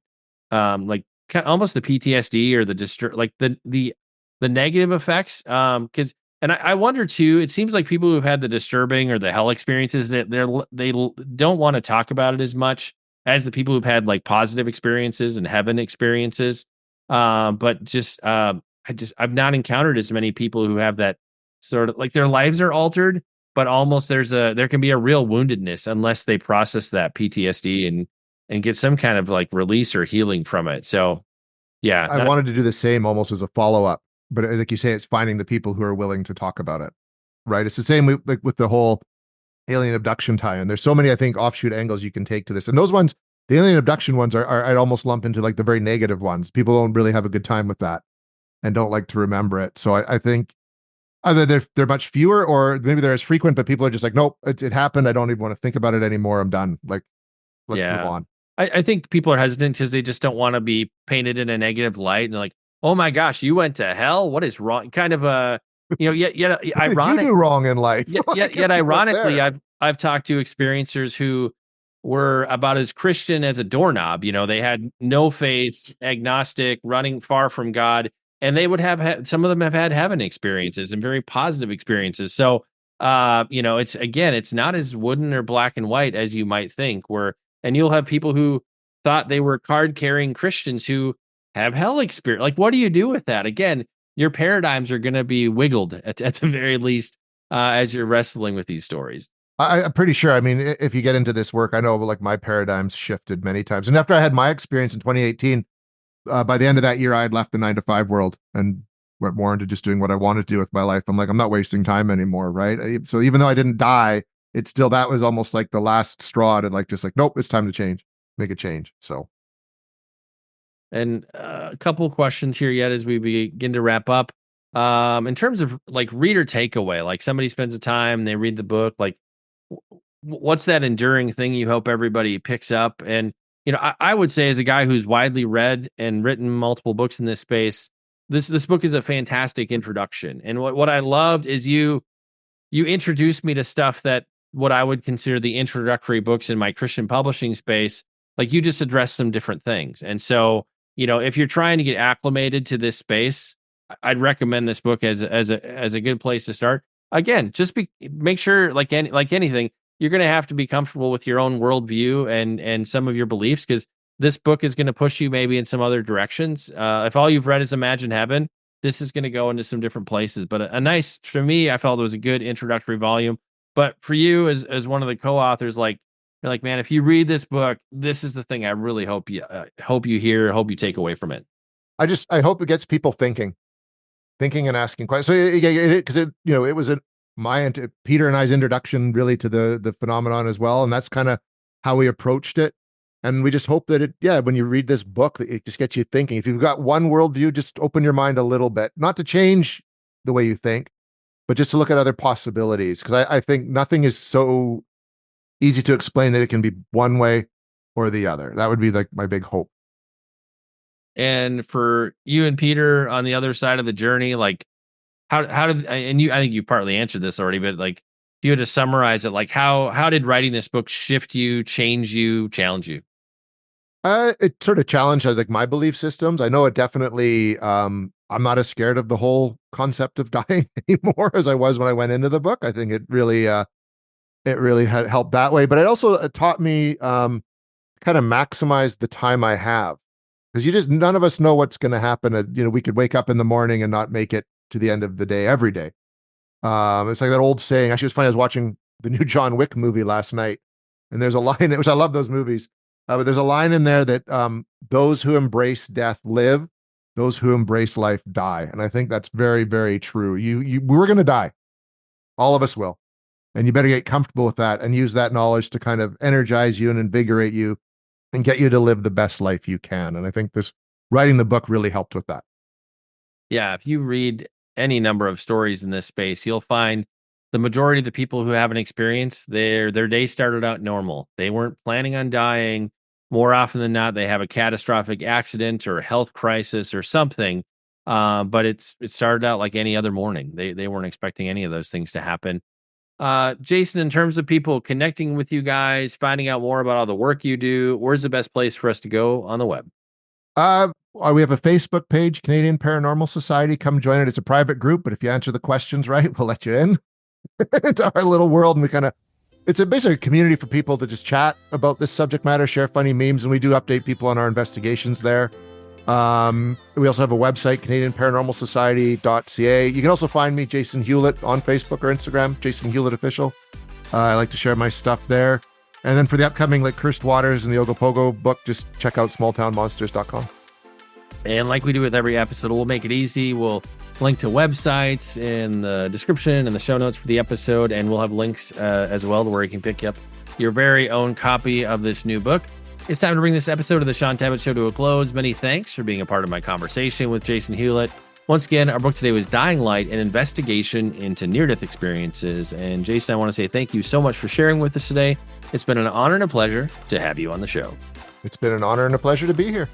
like kind of almost the PTSD or the like the negative effects. Because and I wonder too, it seems like people who've had the disturbing or the hell experiences, that they don't want to talk about it as much as the people who've had like positive experiences and heaven experiences. But just I've not encountered as many people who have that sort of like their lives are altered, but almost there can be a real woundedness unless they process that PTSD and get some kind of like release or healing from it. So yeah, I wanted to do the same almost as a follow-up, but like you say, it's finding the people who are willing to talk about it, right? It's the same with the whole alien abduction tie-in. There's so many, I think, offshoot angles you can take to this. And those ones, the alien abduction ones are I'd almost lump into like the very negative ones. People don't really have a good time with that and don't like to remember it. So I think either they're much fewer or maybe they're as frequent, but people are just like, nope, it happened. I don't even want to think about it anymore. I'm done. Like, let's move on. I think people are hesitant because they just don't want to be painted in a negative light. And they're like, oh my gosh, you went to hell? What is wrong? Kind of a, yet ironic. You do wrong in life. Yet ironically, I've talked to experiencers who were about as Christian as a doorknob. They had no faith, agnostic, running far from God, and they would have some of them have had heaven experiences and very positive experiences. So it's not as wooden or black and white as you might think, and you'll have people who thought they were card carrying Christians who have hell experience. Like, what do you do with that? Again, your paradigms are going to be wiggled at the very least, as you're wrestling with these stories. I'm pretty sure. I mean, if you get into this work, I know like my paradigms shifted many times. And after I had my experience in 2018, by the end of that year, I had left the 9-to-5 world and went more into just doing what I wanted to do with my life. I'm like, I'm not wasting time anymore, right? So even though I didn't die, it's still, that was almost like the last straw to like, just like, nope, it's time to change, make a change. So. And a couple of questions here yet as we begin to wrap up. In terms of like reader takeaway, like somebody spends the time, they read the book, like what's that enduring thing you hope everybody picks up? And, I would say, as a guy who's widely read and written multiple books in this space, this book is a fantastic introduction. And what I loved is you introduced me to stuff that what I would consider the introductory books in my Christian publishing space. Like, you just addressed some different things. And so, if you're trying to get acclimated to this space, I'd recommend this book as a good place to start. Again, just make sure, like anything, you're going to have to be comfortable with your own worldview and some of your beliefs, because this book is going to push you maybe in some other directions. If all you've read is Imagine Heaven, this is going to go into some different places. But for me, I felt it was a good introductory volume. But for you, as one of the co-authors, like, you're like, man, if you read this book, this is the thing I really hope you hear, hope you take away from it. I hope it gets people thinking and asking questions. So because it was Peter and I's introduction really to the phenomenon as well. And that's kind of how we approached it. And we just hope that when you read this book, that it just gets you thinking. If you've got one worldview, just open your mind a little bit, not to change the way you think, but just to look at other possibilities. Because I think nothing is so easy to explain that it can be one way or the other. That would be like my big hope. And for you and Peter on the other side of the journey, like how did, and I think you partly answered this already, but like, if you had to summarize it, like how did writing this book shift you, change you, challenge you? It sort of challenged like my belief systems. I know it definitely, I'm not as scared of the whole concept of dying anymore as I was when I went into the book. I think it really had helped that way, but it also taught me kind of maximize the time I have, because none of us know what's going to happen. We could wake up in the morning and not make it to the end of the day every day. It's like that old saying. Actually, it was funny. I was watching the new John Wick movie last night, and there's a line which I love those movies, but there's a line in there that those who embrace death live, those who embrace life die. And I think that's very, very true. We're going to die. All of us will. And you better get comfortable with that and use that knowledge to kind of energize you and invigorate you and get you to live the best life you can. And I think writing the book really helped with that. Yeah, if you read any number of stories in this space, you'll find the majority of the people who have an experience, their day started out normal. They weren't planning on dying. More often than not, they have a catastrophic accident or a health crisis or something. But it started out like any other morning. They weren't expecting any of those things to happen. Jason, in terms of people connecting with you guys, finding out more about all the work you do, where's the best place for us to go on the web? We have a Facebook page, Canadian Paranormal Society. Come join it. It's a private group, but if you answer the questions right, we'll let you in into our little world. And it's basically a community for people to just chat about this subject matter, share funny memes, and we do update people on our investigations there. We also have a website, CanadianParanormalSociety.ca. You can also find me, Jason Hewlett, on Facebook or Instagram, Jason Hewlett Official. I like to share my stuff there. And then for the upcoming like Cursed Waters and the Ogopogo book, just check out smalltownmonsters.com. And like we do with every episode, we'll make it easy. We'll link to websites in the description and the show notes for the episode, and we'll have links as well to where you can pick up your very own copy of this new book. It's time to bring this episode of the Shaun Tabatt Show to a close. Many thanks for being a part of my conversation with Jason Hewlett. Once again, our book today was Dying Light, an investigation into near-death experiences. And Jason, I want to say thank you so much for sharing with us today. It's been an honor and a pleasure to have you on the show. It's been an honor and a pleasure to be here.